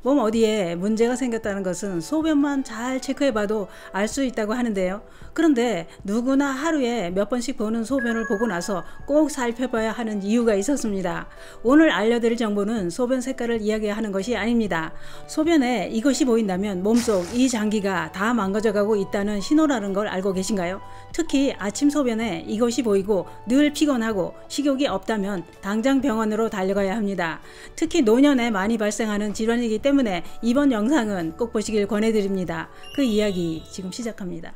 몸 어디에 문제가 생겼다는 것은 소변만 잘 체크해봐도 알 수 있다고 하는데요. 그런데 누구나 하루에 몇 번씩 보는 소변을 보고 나서 꼭 살펴봐야 하는 이유가 있었습니다. 오늘 알려드릴 정보는 소변 색깔을 이야기하는 것이 아닙니다. 소변에 이것이 보인다면 몸속 이 장기가 다 망가져가고 있다는 신호라는 걸 알고 계신가요? 특히 아침 소변에 이것이 보이고 늘 피곤하고 식욕이 없다면 당장 병원으로 달려가야 합니다. 특히 노년에 많이 발생하는 질환이기 때문에 이번 영상은 꼭 보시길 권해드립니다. 그 이야기 지금 시작합니다.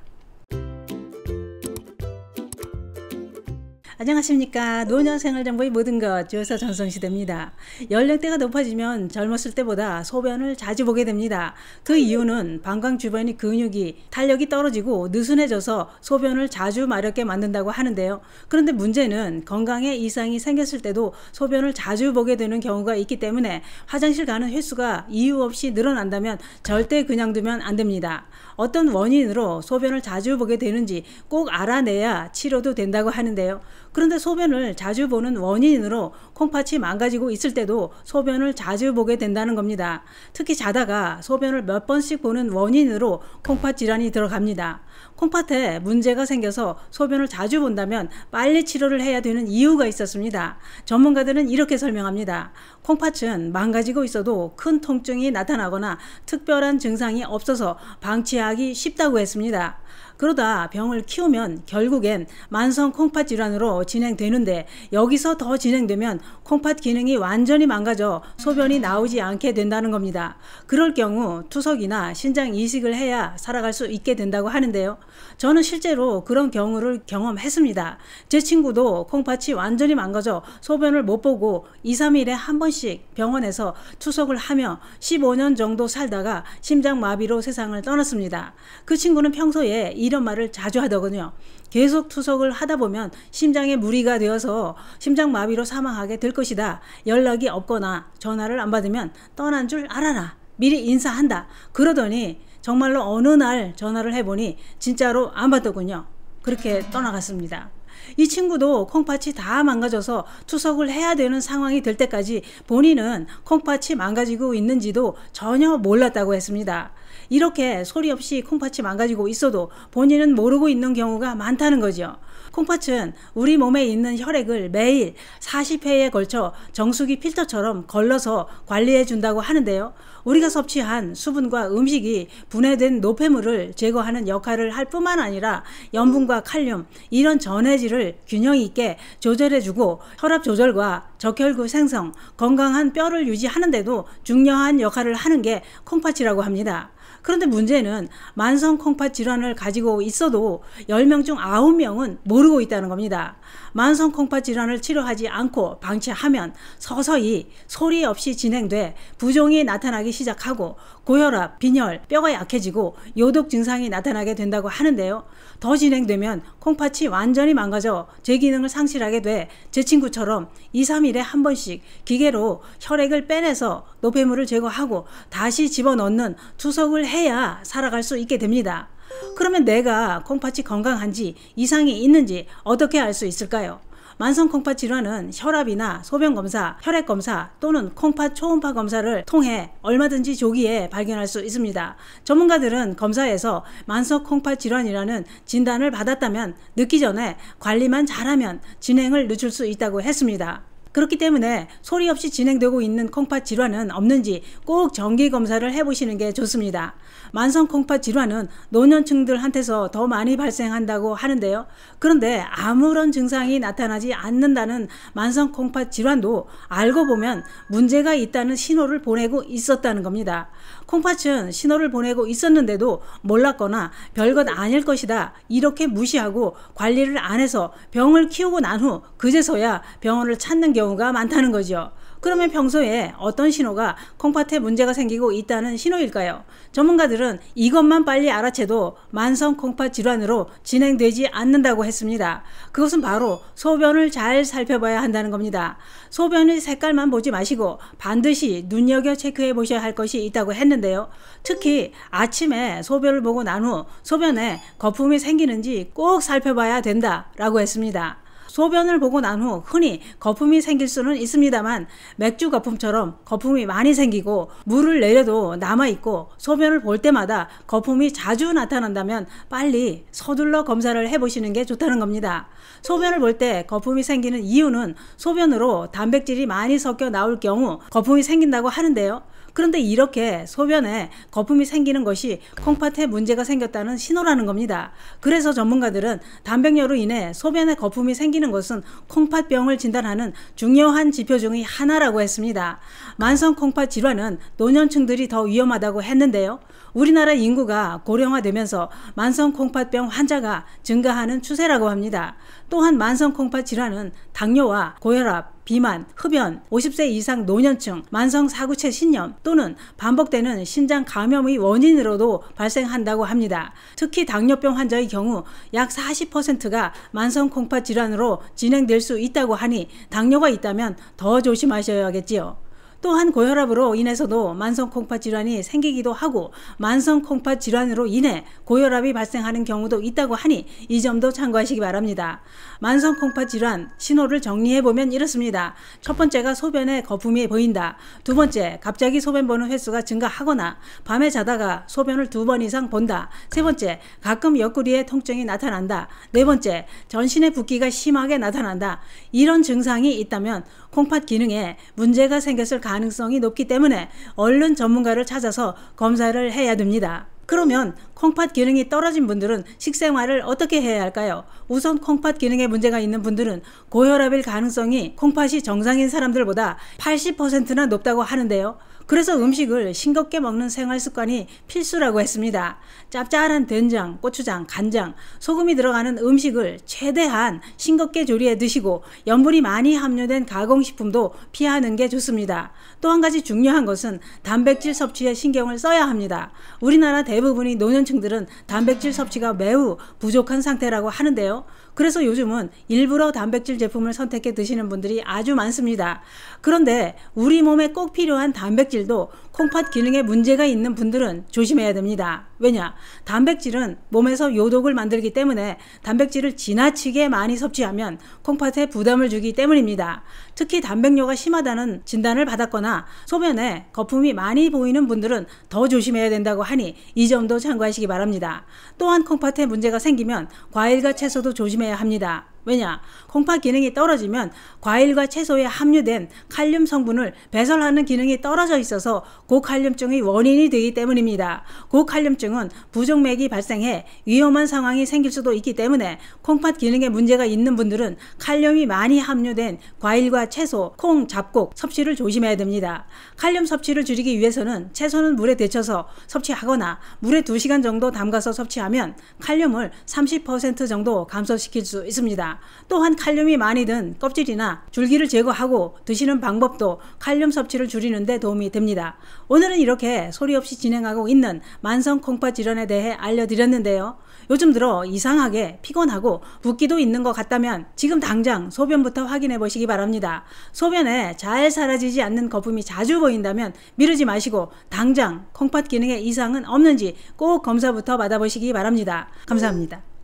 안녕하십니까. 노년생활정보의 모든 것 주여사 전성시대입니다. 연령대가 높아지면 젊었을 때보다 소변을 자주 보게 됩니다. 그 이유는 방광 주변의 근육이 탄력이 떨어지고 느슨해져서 소변을 자주 마렵게 만든다고 하는데요. 그런데 문제는 건강에 이상이 생겼을 때도 소변을 자주 보게 되는 경우가 있기 때문에 화장실 가는 횟수가 이유 없이 늘어난다면 절대 그냥 두면 안 됩니다. 어떤 원인으로 소변을 자주 보게 되는지 꼭 알아내야 치료도 된다고 하는데요. 그런데 소변을 자주 보는 원인으로 콩팥이 망가지고 있을 때도 소변을 자주 보게 된다는 겁니다. 특히 자다가 소변을 몇 번씩 보는 원인으로 콩팥 질환이 들어갑니다. 콩팥에 문제가 생겨서 소변을 자주 본다면 빨리 치료를 해야 되는 이유가 있었습니다. 전문가들은 이렇게 설명합니다. 콩팥은 망가지고 있어도 큰 통증이 나타나거나 특별한 증상이 없어서 방치하기 쉽다고 했습니다. 그러다 병을 키우면 결국엔 만성 콩팥 질환으로 진행되는데 여기서 더 진행되면 콩팥 기능이 완전히 망가져 소변이 나오지 않게 된다는 겁니다. 그럴 경우 투석이나 신장 이식을 해야 살아갈 수 있게 된다고 하는데요. 저는 실제로 그런 경우를 경험했습니다. 제 친구도 콩팥이 완전히 망가져 소변을 못 보고 2, 3일에 한 번씩 병원에서 투석을 하며 15년 정도 살다가 심장마비로 세상을 떠났습니다. 그 친구는 평소에 이런 말을 자주 하더군요. 계속 투석을 하다 보면 심장에 무리가 되어서 심장마비로 사망하게 될 것이다. 연락이 없거나 전화를 안 받으면 떠난 줄 알아라. 미리 인사한다. 그러더니 정말로 어느 날 전화를 해보니 진짜로 안 받더군요. 그렇게 떠나갔습니다. 이 친구도 콩팥이 다 망가져서 투석을 해야 되는 상황이 될 때까지 본인은 콩팥이 망가지고 있는지도 전혀 몰랐다고 했습니다. 이렇게 소리 없이 콩팥이 망가지고 있어도 본인은 모르고 있는 경우가 많다는 거죠. 콩팥은 우리 몸에 있는 혈액을 매일 40회에 걸쳐 정수기 필터처럼 걸러서 관리해 준다고 하는데요. 우리가 섭취한 수분과 음식이 분해된 노폐물을 제거하는 역할을 할 뿐만 아니라 염분과 칼륨 이런 전해질을 균형 있게 조절해 주고 혈압 조절과 적혈구 생성, 건강한 뼈를 유지하는 데도 중요한 역할을 하는 게 콩팥이라고 합니다. 그런데 문제는 만성 콩팥 질환을 가지고 있어도 10명 중 9명은 모르고 있다는 겁니다. 만성 콩팥 질환을 치료하지 않고 방치하면 서서히 소리 없이 진행돼 부종이 나타나기 시작하고 고혈압, 빈혈, 뼈가 약해지고 요독 증상이 나타나게 된다고 하는데요. 더 진행되면 콩팥이 완전히 망가져 제 기능을 상실하게 돼 제 친구처럼 2, 3일에 한 번씩 기계로 혈액을 빼내서 노폐물을 제거하고 다시 집어넣는 투석을 해야 살아갈 수 있게 됩니다. 그러면 내가 콩팥이 건강한지 이상이 있는지 어떻게 알 수 있을까요? 만성 콩팥 질환은 혈압이나 소변 검사, 혈액 검사 또는 콩팥 초음파 검사를 통해 얼마든지 조기에 발견할 수 있습니다. 전문가들은 검사에서 만성 콩팥 질환이라는 진단을 받았다면 늦기 전에 관리만 잘하면 진행을 늦출 수 있다고 했습니다. 그렇기 때문에 소리 없이 진행되고 있는 콩팥 질환은 없는지 꼭 정기 검사를 해보시는 게 좋습니다. 만성 콩팥 질환은 노년층들한테서 더 많이 발생한다고 하는데요. 그런데 아무런 증상이 나타나지 않는다는 만성 콩팥 질환도 알고 보면 문제가 있다는 신호를 보내고 있었다는 겁니다. 콩팥은 신호를 보내고 있었는데도 몰랐거나 별것 아닐 것이다 이렇게 무시하고 관리를 안 해서 병을 키우고 난 후 그제서야 병원을 찾는 경우가 많다는 거죠. 그러면 평소에 어떤 신호가 콩팥에 문제가 생기고 있다는 신호일까요? 전문가들은 이것만 빨리 알아채도 만성 콩팥 질환으로 진행되지 않는다고 했습니다. 그것은 바로 소변을 잘 살펴봐야 한다는 겁니다. 소변의 색깔만 보지 마시고 반드시 눈여겨 체크해 보셔야 할 것이 있다고 했는데요. 특히 아침에 소변을 보고 난 후 소변에 거품이 생기는지 꼭 살펴봐야 된다라고 했습니다. 소변을 보고 난 후 흔히 거품이 생길 수는 있습니다만 맥주 거품처럼 거품이 많이 생기고 물을 내려도 남아있고 소변을 볼 때마다 거품이 자주 나타난다면 빨리 서둘러 검사를 해보시는 게 좋다는 겁니다. 소변을 볼 때 거품이 생기는 이유는 소변으로 단백질이 많이 섞여 나올 경우 거품이 생긴다고 하는데요. 그런데 이렇게 소변에 거품이 생기는 것이 콩팥에 문제가 생겼다는 신호라는 겁니다. 그래서 전문가들은 단백뇨로 인해 소변에 거품이 생기는 것은 콩팥병을 진단하는 중요한 지표 중의 하나라고 했습니다. 만성 콩팥 질환은 노년층들이 더 위험하다고 했는데요. 우리나라 인구가 고령화되면서 만성 콩팥병 환자가 증가하는 추세라고 합니다. 또한 만성 콩팥 질환은 당뇨와 고혈압, 비만, 흡연, 50세 이상 노년층, 만성 사구체 신염 또는 반복되는 신장 감염의 원인으로도 발생한다고 합니다. 특히 당뇨병 환자의 경우 약 40%가 만성 콩팥 질환으로 진행될 수 있다고 하니 당뇨가 있다면 더 조심하셔야겠지요. 또한 고혈압으로 인해서도 만성 콩팥 질환이 생기기도 하고 만성 콩팥 질환으로 인해 고혈압이 발생하는 경우도 있다고 하니 이 점도 참고하시기 바랍니다. 만성 콩팥 질환 신호를 정리해보면 이렇습니다. 첫 번째가 소변에 거품이 보인다. 두 번째, 갑자기 소변 보는 횟수가 증가하거나 밤에 자다가 소변을 2번 이상 본다. 세 번째, 가끔 옆구리에 통증이 나타난다. 네 번째, 전신의 붓기가 심하게 나타난다. 이런 증상이 있다면 콩팥 기능에 문제가 생겼을 가능성이 높기 때문에 얼른 전문가를 찾아서 검사를 해야 됩니다. 그러면 콩팥 기능이 떨어진 분들은 식생활을 어떻게 해야 할까요? 우선 콩팥 기능에 문제가 있는 분들은 고혈압일 가능성이 콩팥이 정상인 사람들보다 80%나 높다고 하는데요. 그래서 음식을 싱겁게 먹는 생활 습관이 필수라고 했습니다. 짭짤한 된장, 고추장, 간장, 소금이 들어가는 음식을 최대한 싱겁게 조리해 드시고 염분이 많이 함유된 가공식품도 피하는 게 좋습니다. 또 한 가지 중요한 것은 단백질 섭취에 신경을 써야 합니다. 우리나라 대부분의 노년층들은 단백질 섭취가 매우 부족한 상태라고 하는데요. 그래서 요즘은 일부러 단백질 제품을 선택해 드시는 분들이 아주 많습니다. 그런데 우리 몸에 꼭 필요한 단백질도 콩팥 기능에 문제가 있는 분들은 조심해야 됩니다. 왜냐? 단백질은 몸에서 요독을 만들기 때문에 단백질을 지나치게 많이 섭취하면 콩팥에 부담을 주기 때문입니다. 특히 단백뇨가 심하다는 진단을 받았거나 소변에 거품이 많이 보이는 분들은 더 조심해야 된다고 하니 이 점도 참고하시기 바랍니다. 또한 콩팥에 문제가 생기면 과일과 채소도 조심해야 합니다. 왜냐? 콩팥 기능이 떨어지면 과일과 채소에 함유된 칼륨 성분을 배설하는 기능이 떨어져 있어서 고칼륨증의 원인이 되기 때문입니다. 고칼륨증은 부종맥이 발생해 위험한 상황이 생길 수도 있기 때문에 콩팥 기능에 문제가 있는 분들은 칼륨이 많이 함유된 과일과 채소, 콩, 잡곡 섭취를 조심해야 됩니다. 칼륨 섭취를 줄이기 위해서는 채소는 물에 데쳐서 섭취하거나 물에 2시간 정도 담가서 섭취하면 칼륨을 30% 정도 감소시킬 수 있습니다. 또한 칼륨이 많이 든 껍질이나 줄기를 제거하고 드시는 방법도 칼륨 섭취를 줄이는 데 도움이 됩니다. 오늘은 이렇게 소리 없이 진행하고 있는 만성 콩팥 질환에 대해 알려드렸는데요. 요즘 들어 이상하게 피곤하고 붓기도 있는 것 같다면 지금 당장 소변부터 확인해 보시기 바랍니다. 소변에 잘 사라지지 않는 거품이 자주 보인다면 미루지 마시고 당장 콩팥 기능에 이상은 없는지 꼭 검사부터 받아보시기 바랍니다. 감사합니다.